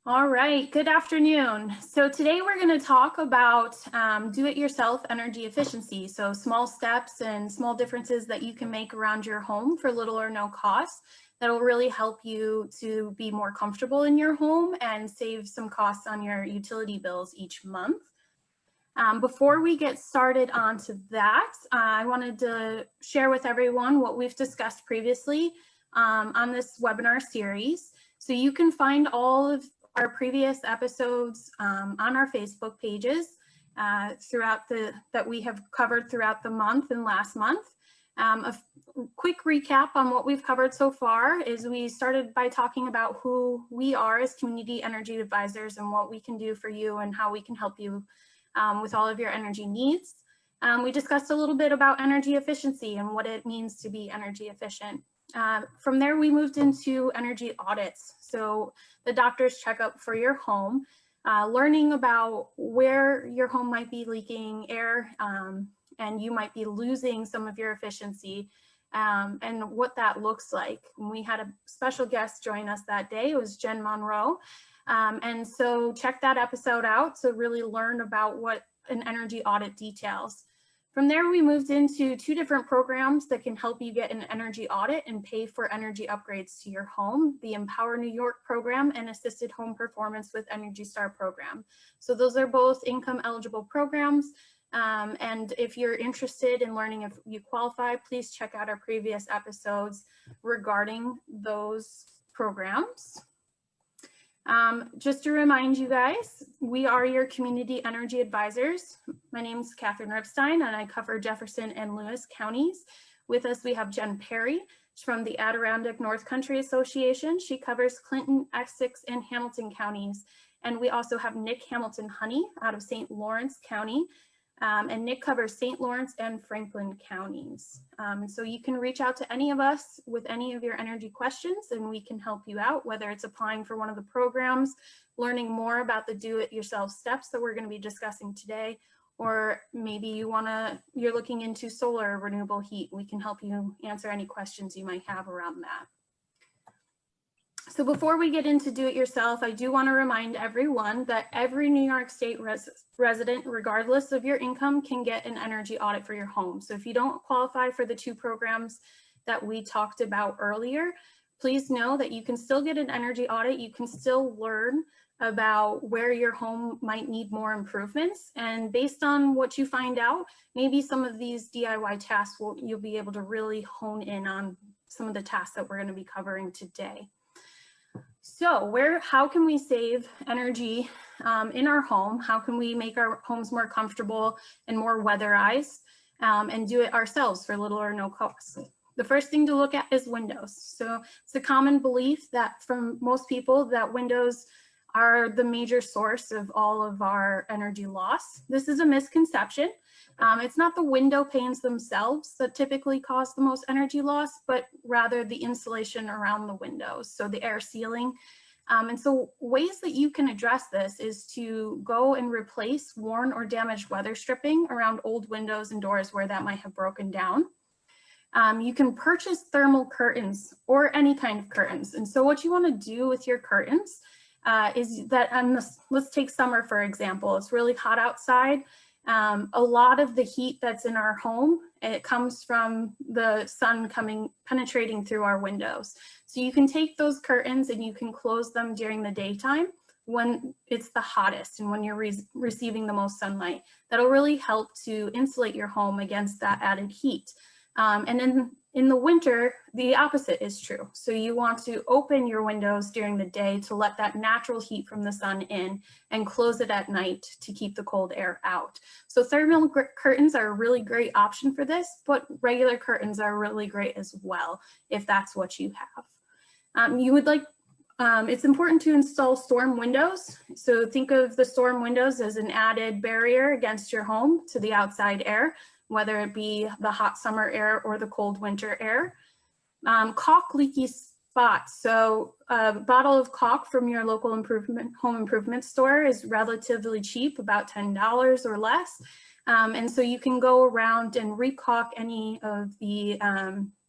All right, good afternoon. So today we're going to talk about do-it-yourself energy efficiency. So small steps and small differences that you can make around your home for little or no cost that will really help you to be more comfortable in your home and save some costs on your utility bills each month. Before we get started onto that, I wanted to share with everyone what we've discussed previously on this webinar series. So you can find all of our previous episodes on our Facebook pages that we have covered throughout the month and last month. A quick recap on what we've covered so far is we started by talking about who we are as community energy advisors and what we can do for you and how we can help you with all of your energy needs. We discussed a little bit about energy efficiency and what it means to be energy efficient. From there, we moved into energy audits. So the doctor's checkup for your home, learning about where your home might be leaking air and you might be losing some of your efficiency and what that looks like. And we had a special guest join us that day. It was Jen Monroe. And so check that episode out to really learn about what an energy audit details. From there, we moved into two different programs that can help you get an energy audit and pay for energy upgrades to your home, the Empower New York program and Assisted Home Performance with Energy Star program. So those are both income eligible programs. And if you're interested in learning if you qualify, please check out our previous episodes regarding those programs. Just to remind you guys, we are your community energy advisors. My name is Catherine Ripstein and I cover Jefferson and Lewis counties. With us, we have Jen Perry from the Adirondack North Country Association. She covers Clinton, Essex, and Hamilton counties. And we also have Nick Hamilton Honey out of St. Lawrence County. And Nick covers St. Lawrence and Franklin counties. So you can reach out to any of us with any of your energy questions and we can help you out, whether it's applying for one of the programs, learning more about the do-it-yourself steps that we're going to be discussing today, or maybe you're looking into solar or renewable heat. We can help you answer any questions you might have around that. So before we get into do-it-yourself, I do want to remind everyone that every New York State resident, regardless of your income, can get an energy audit for your home. So if you don't qualify for the two programs that we talked about earlier, please know that you can still get an energy audit. You can still learn about where your home might need more improvements. And based on what you find out, maybe some of these DIY tasks you'll be able to really hone in on some of the tasks that we're going to be covering today. So how can we save energy in our home? How can we make our homes more comfortable and more weatherized and do it ourselves for little or no cost? The first thing to look at is windows. So it's a common belief that from most people that windows are the major source of all of our energy loss. This is a misconception. It's not the window panes themselves that typically cause the most energy loss, but rather the insulation around the windows, so the air sealing. And so ways that you can address this is to go and replace worn or damaged weather stripping around old windows and doors where that might have broken down. You can purchase thermal curtains or any kind of curtains. And so what you want to do with your curtains is that, let's take summer for example. It's really hot outside. A lot of the heat that's in our home, it comes from the sun penetrating through our windows. So you can take those curtains and you can close them during the daytime when it's the hottest and when you're receiving the most sunlight. That'll really help to insulate your home against that added heat. And then in the winter, the opposite is true. So you want to open your windows during the day to let that natural heat from the sun in and close it at night to keep the cold air out. So thermal curtains are a really great option for this, but regular curtains are really great as well if that's what you have. It's important to install storm windows. So think of the storm windows as an added barrier against your home to the outside air, whether it be the hot summer air or the cold winter air. Caulk leaky spots. So a bottle of caulk from your local home improvement store is relatively cheap, about $10 or less. And so you can go around and re-caulk any of the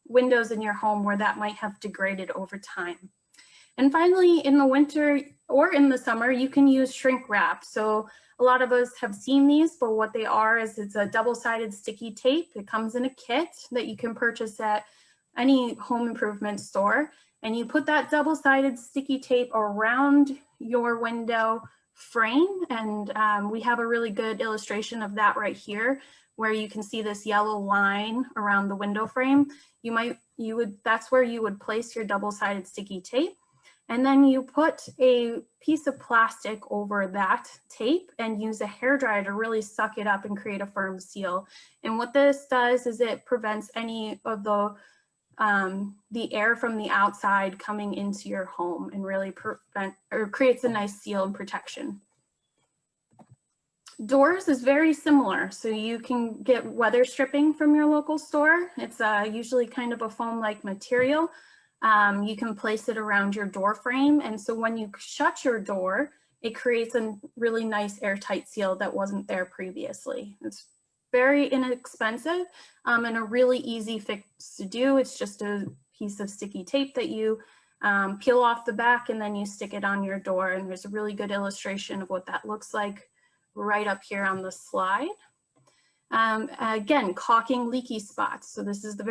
windows in your home where that might have degraded over time. And finally, in the winter or in the summer, you can use shrink wrap. So a lot of us have seen these, but what they are is it's a double-sided sticky tape. It comes in a kit that you can purchase at any home improvement store. And you put that double-sided sticky tape around your window frame. And we have a really good illustration of that right here, where you can see this yellow line around the window frame. That's where you would place your double-sided sticky tape. And then you put a piece of plastic over that tape and use a hairdryer to really suck it up and create a firm seal. And what this does is it prevents any of the air from the outside coming into your home and really creates a nice seal and protection. Doors is very similar. So you can get weather stripping from your local store. It's usually kind of a foam-like material. You can place it around your door frame. And so when you shut your door, it creates a really nice airtight seal that wasn't there previously. It's very inexpensive and a really easy fix to do. It's just a piece of sticky tape that you peel off the back and then you stick it on your door. And there's a really good illustration of what that looks like right up here on the slide. Again, caulking leaky spots. So this is the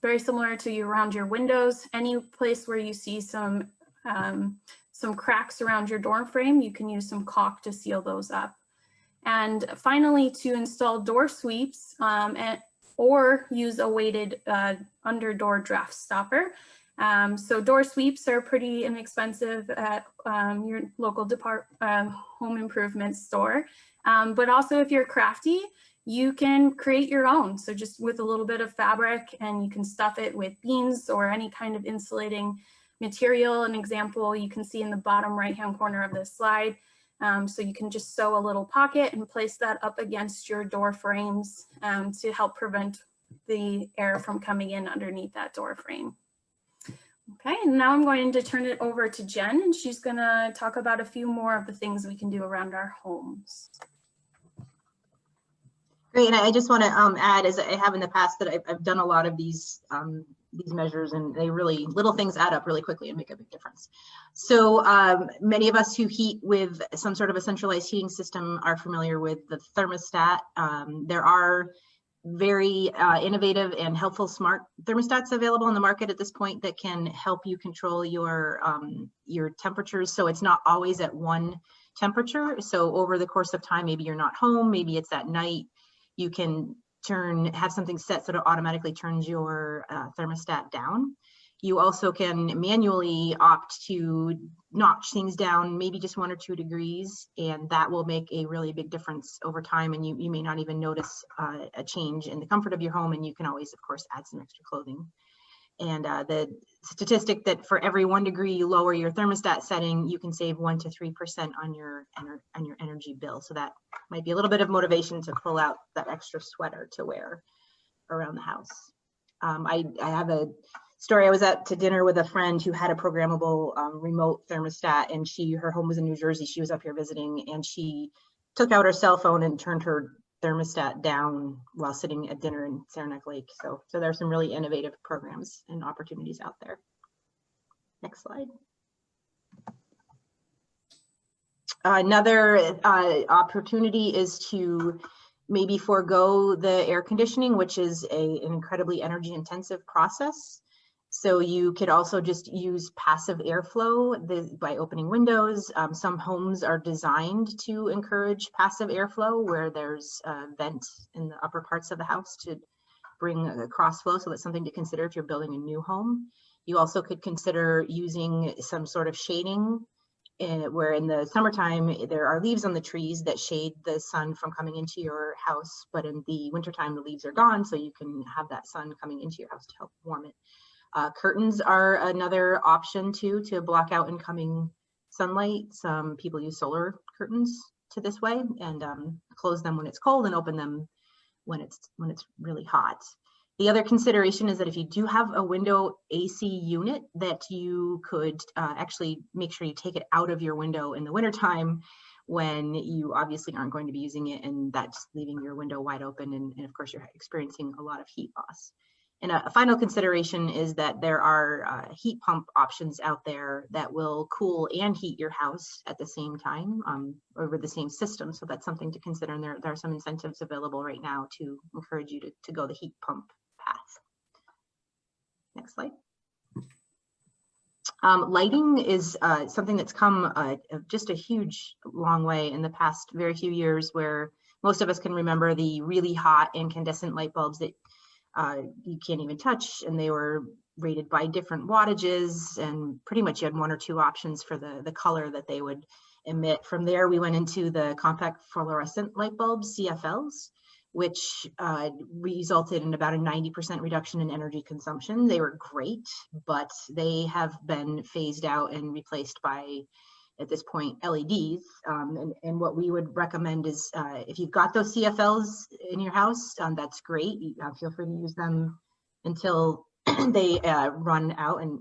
very similar to you around your windows. Any place where you see some cracks around your door frame, you can use some caulk to seal those up. And finally, to install door sweeps or use a weighted under door draft stopper. So door sweeps are pretty inexpensive at your local home improvement store. But also if you're crafty, you can create your own. So just with a little bit of fabric, and you can stuff it with beans or any kind of insulating material. An example you can see in the bottom right-hand corner of this slide. So you can just sew a little pocket and place that up against your door frames to help prevent the air from coming in underneath that door frame. Okay, and now I'm going to turn it over to Jen, and she's going to talk about a few more of the things we can do around our homes. Great, and I just want to add, as I have in the past, that I've done a lot of these measures, and they really, little things add up really quickly and make a big difference. So many of us who heat with some sort of a centralized heating system are familiar with the thermostat. There are very innovative and helpful smart thermostats available in the market at this point that can help you control your temperatures. So it's not always at one temperature. So over the course of time, maybe you're not home, maybe it's at night, you can have something set so it automatically turns your thermostat down. You also can manually opt to notch things down, maybe just 1 or 2 degrees, and that will make a really big difference over time. And you may not even notice a change in the comfort of your home. And you can always, of course, add some extra clothing. And the statistic that for every 1 degree you lower your thermostat setting, you can save 1 to 3% on your energy bill. So that might be a little bit of motivation to pull out that extra sweater to wear around the house. I have a story. I was out to dinner with a friend who had a programmable remote thermostat, and her home was in New Jersey. She was up here visiting, and she took out her cell phone and turned her thermostat down while sitting at dinner in Saranac Lake. So there are some really innovative programs and opportunities out there. Next slide. Another opportunity is to maybe forego the air conditioning, which is an incredibly energy intensive process. So you could also just use passive airflow by opening windows. Some homes are designed to encourage passive airflow where there's a vent in the upper parts of the house to bring a cross flow. So that's something to consider if you're building a new home. You also could consider using some sort of shading where in the summertime there are leaves on the trees that shade the sun from coming into your house, but in the wintertime the leaves are gone, so you can have that sun coming into your house to help warm it. Curtains are another option too, to block out incoming sunlight. Some people use solar curtains to this way, and close them when it's cold and open them when it's really hot. The other consideration is that if you do have a window AC unit, that you could actually make sure you take it out of your window in the wintertime when you obviously aren't going to be using it, and that's leaving your window wide open, and of course you're experiencing a lot of heat loss. And a final consideration is that there are heat pump options out there that will cool and heat your house at the same time over the same system. So that's something to consider. And there are some incentives available right now to encourage you to go the heat pump path. Next slide. Lighting is something that's come just a huge long way in the past very few years, where most of us can remember the really hot incandescent light bulbs that you can't even touch, and they were rated by different wattages, and pretty much you had one or two options for the color that they would emit. From there, we went into the compact fluorescent light bulbs, CFLs, which resulted in about a 90% reduction in energy consumption. They were great, but they have been phased out and replaced by, at this point, LEDs. And what we would recommend is if you've got those CFLs in your house, that's great. Feel free to use them until they run out and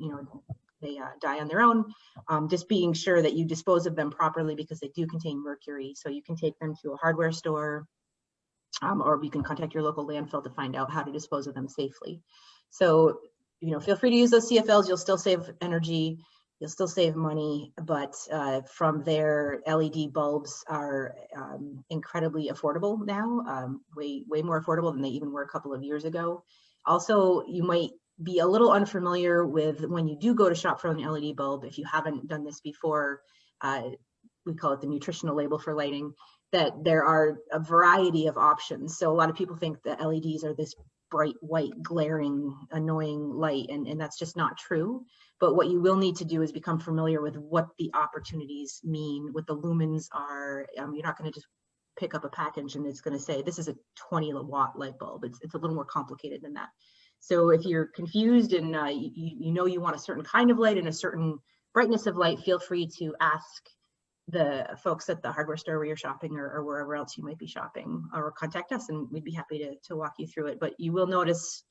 they die on their own. Just being sure that you dispose of them properly, because they do contain mercury. So you can take them to a hardware store, or you can contact your local landfill to find out how to dispose of them safely. So, feel free to use those CFLs. You'll still save energy, you'll still save money, but from there, LED bulbs are incredibly affordable now, way more affordable than they even were a couple of years ago. Also, you might be a little unfamiliar with, when you do go to shop for an LED bulb, if you haven't done this before, we call it the nutritional label for lighting, that there are a variety of options. So a lot of people think that LEDs are this bright, white, glaring, annoying light, and that's just not true. But what you will need to do is become familiar with what the opportunities mean, what the lumens are. You're not going to just pick up a package and it's going to say, this is a 20-watt light bulb. It's a little more complicated than that. So if you're confused and you want a certain kind of light and a certain brightness of light, feel free to ask the folks at the hardware store where you're shopping, or wherever else you might be shopping, or contact us and we'd be happy to walk you through it. But you will notice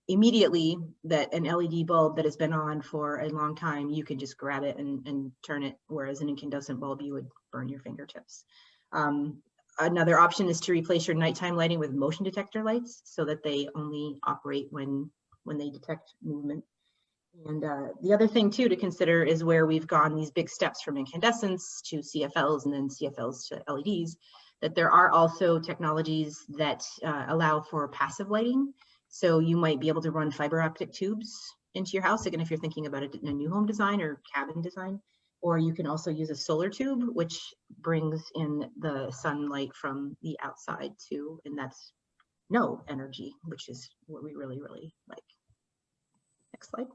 immediately that an LED bulb that has been on for a long time, you can just grab it and turn it, whereas an incandescent bulb, you would burn your fingertips. Another option is to replace your nighttime lighting with motion detector lights, so that they only operate when they detect movement. And the other thing too to consider is where we've gone these big steps from incandescents to CFLs and then CFLs to LEDs, that there are also technologies that allow for passive lighting. So you might be able to run fiber optic tubes into your house, again, if you're thinking about a new home design or cabin design, or you can also use a solar tube, which brings in the sunlight from the outside too, and that's no energy, which is what we really, really like. Next slide.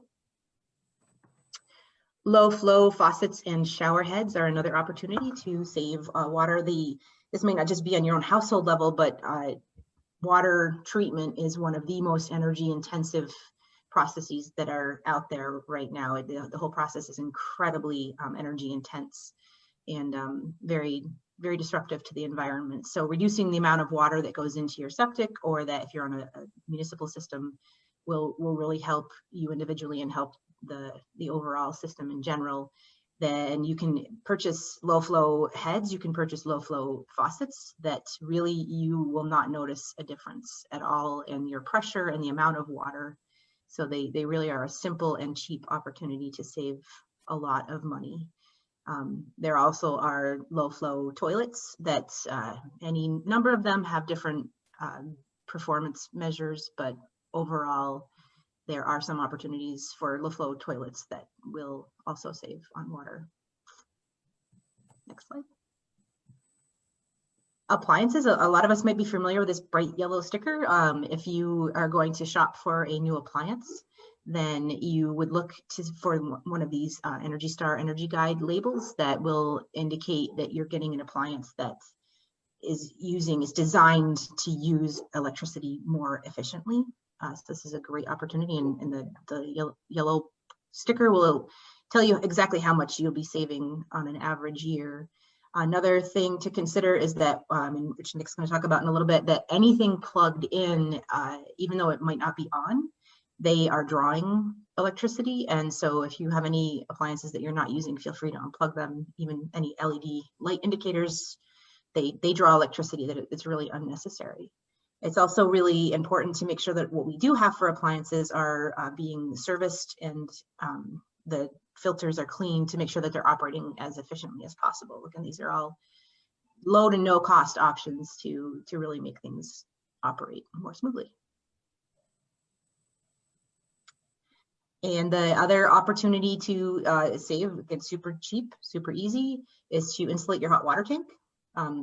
Low flow faucets and shower heads are another opportunity to save water. This may not just be on your own household level, but water treatment is one of the most energy intensive processes that are out there right now. The whole process is incredibly energy intense and very, very disruptive to the environment. So reducing the amount of water that goes into your septic, or that if you're on a municipal system, will really help you individually and help the overall system in general. Then you can purchase low flow heads, you can purchase low flow faucets that really you will not notice a difference at all in your pressure and the amount of water. So they really are a simple and cheap opportunity to save a lot of money. There also are low flow toilets that any number of them have different performance measures, but overall, there are some opportunities for low flow toilets that will also save on water. Next slide. Appliances, a lot of us might be familiar with this bright yellow sticker. If you are going to shop for a new appliance, then you would look for one of these Energy Star Energy Guide labels that will indicate that you're getting an appliance that is designed to use electricity more efficiently. So this is a great opportunity, and the yellow sticker will tell you exactly how much you'll be saving on an average year. Another thing to consider is that, which Nick's going to talk about in a little bit, that anything plugged in, even though it might not be on, they are drawing electricity. And so if you have any appliances that you're not using, feel free to unplug them. Even any LED light indicators, they draw electricity that it's really unnecessary. It's also really important to make sure that what we do have for appliances are being serviced and the filters are clean to make sure that they're operating as efficiently as possible. Again, these are all low to no cost options to really make things operate more smoothly. And the other opportunity to save, it's super cheap, super easy, is to insulate your hot water tank.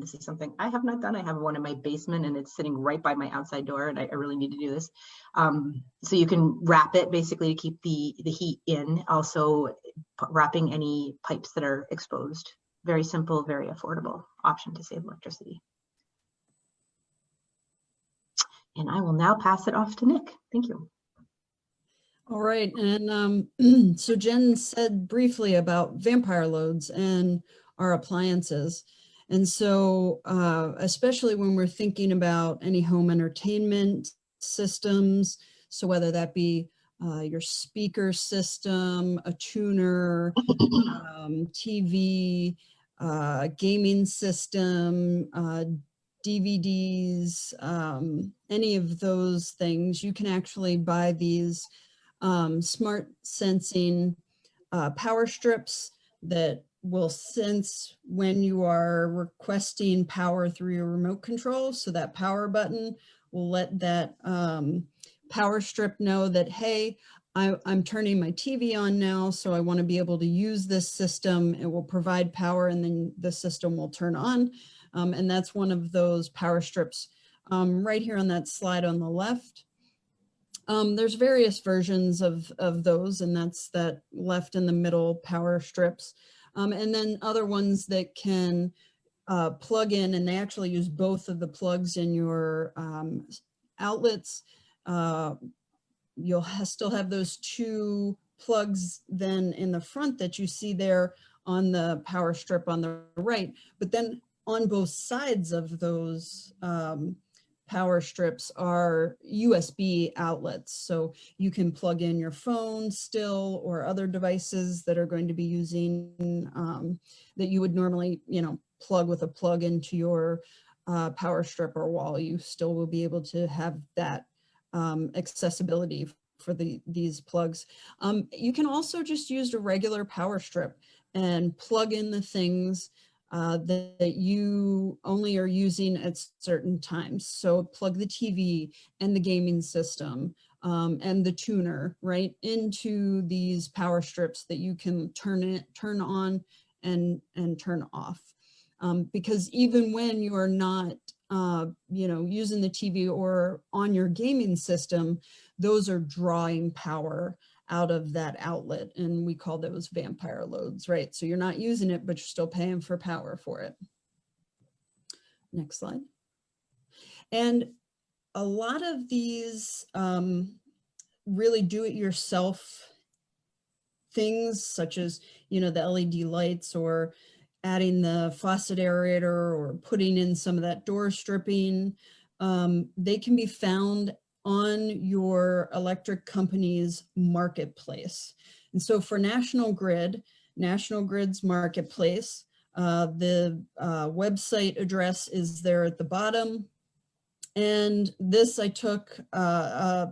This is something I have not done. I have one in my basement and it's sitting right by my outside door, and I really need to do this. So you can wrap it basically to keep the heat in, also wrapping any pipes that are exposed. Very simple, very affordable option to save electricity. And I will now pass it off to Nick. Thank you. All right, and so Jen said briefly about vampire loads and our appliances. And so especially when we're thinking about any home entertainment systems, so whether that be your speaker system, a tuner, TV, gaming system, DVDs, any of those things, you can actually buy these smart sensing power strips that will sense when you are requesting power through your remote control. So that power button will let that power strip know that, hey, I'm turning my TV on now, so I want to be able to use this system. It will provide power and then the system will turn on. And that's one of those power strips right here on that slide on the left. There's various versions of those, and that's that left and the middle power strips. And then other ones that can plug in, and they actually use both of the plugs in your outlets. You'll still have those two plugs then in the front that you see there on the power strip on the right, but then on both sides of those power strips are USB outlets. So you can plug in your phone still, or other devices that are going to be using that you would normally, plug with a plug into your power strip or wall. You still will be able to have that accessibility for these plugs. You can also just use a regular power strip and plug in the things that you only are using at certain times. So plug the TV and the gaming system and the tuner right into these power strips that you can turn on and turn off. Because even when you are not using the TV or on your gaming system, those are drawing power out of that outlet, and we call those vampire loads, right? So you're not using it, but you're still paying for power for it. Next slide. And a lot of these really do-it-yourself things, such as, the LED lights, or adding the faucet aerator, or putting in some of that door stripping, they can be found on your electric company's marketplace. And so for National Grid's marketplace, the website address is there at the bottom. And this I took a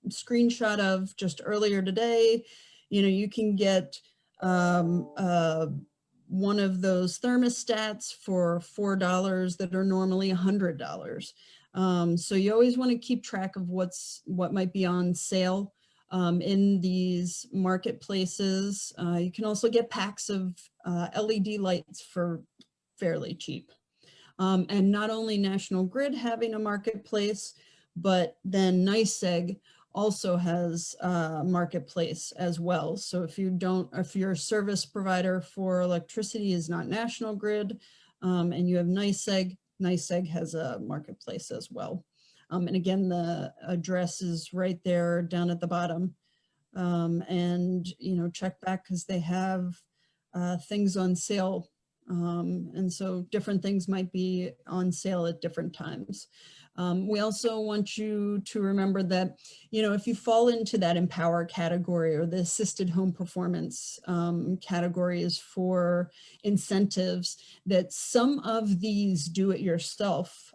screenshot of just earlier today. You can get one of those thermostats for $4 that are normally $100. So you always want to keep track of what might be on sale in these marketplaces. You can also get packs of LED lights for fairly cheap. And not only National Grid having a marketplace, but then NYSEG also has a marketplace as well. So if your service provider for electricity is not National Grid and you have NYSEG has a marketplace as well. And again, the address is right there down at the bottom. And check back, because they have things on sale. And so different things might be on sale at different times. We also want you to remember that, if you fall into that Empower category, or the assisted home performance categories for incentives, that some of these do-it-yourself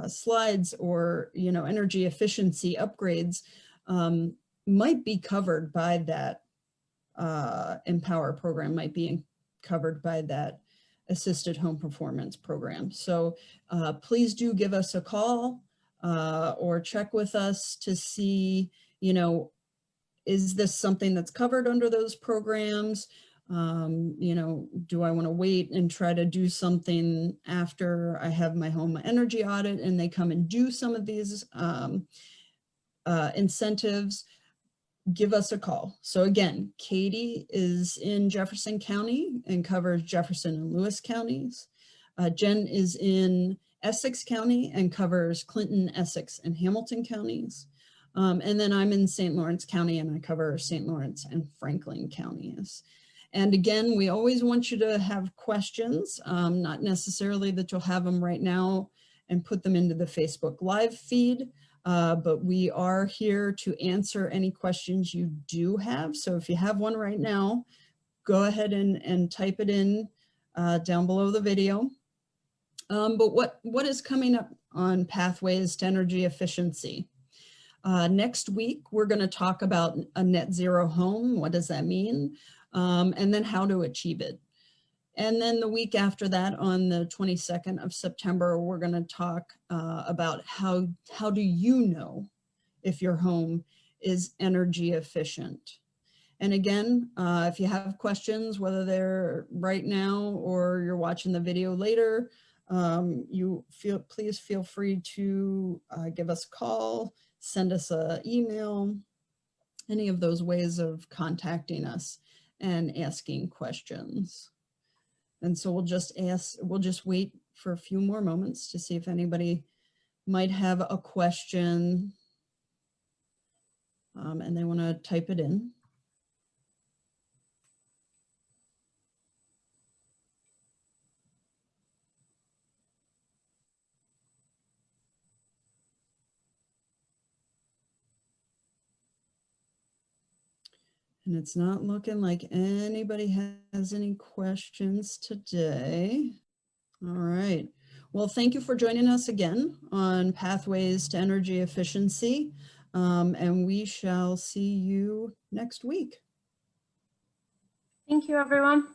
slides or, energy efficiency upgrades might be covered by that Empower program, might be covered by that assisted home performance program. So please do give us a call or check with us to see, is this something that's covered under those programs? Do I want to wait and try to do something after I have my home energy audit and they come and do some of these incentives? Give us a call. So again, Katie is in Jefferson County and covers Jefferson and Lewis counties. Jen is in Essex County and covers Clinton, Essex, and Hamilton counties. And then I'm in St. Lawrence County and I cover St. Lawrence and Franklin counties. And again, we always want you to have questions, not necessarily that you'll have them right now and put them into the Facebook Live feed. But we are here to answer any questions you do have. So if you have one right now, go ahead and type it in down below the video. But what is coming up on Pathways to Energy Efficiency? Next week, we're going to talk about a net zero home. What does that mean? And then how to achieve it. And then the week after that, on the 22nd of September, we're going to talk about how do you know if your home is energy efficient. And again, if you have questions, whether they're right now or you're watching the video later, please feel free to give us a call, send us an email, any of those ways of contacting us and asking questions. And so we'll just wait for a few more moments to see if anybody might have a question and they want to type it in. And it's not looking like anybody has any questions today. All right. Well, thank you for joining us again on Pathways to Energy Efficiency. And we shall see you next week. Thank you, everyone.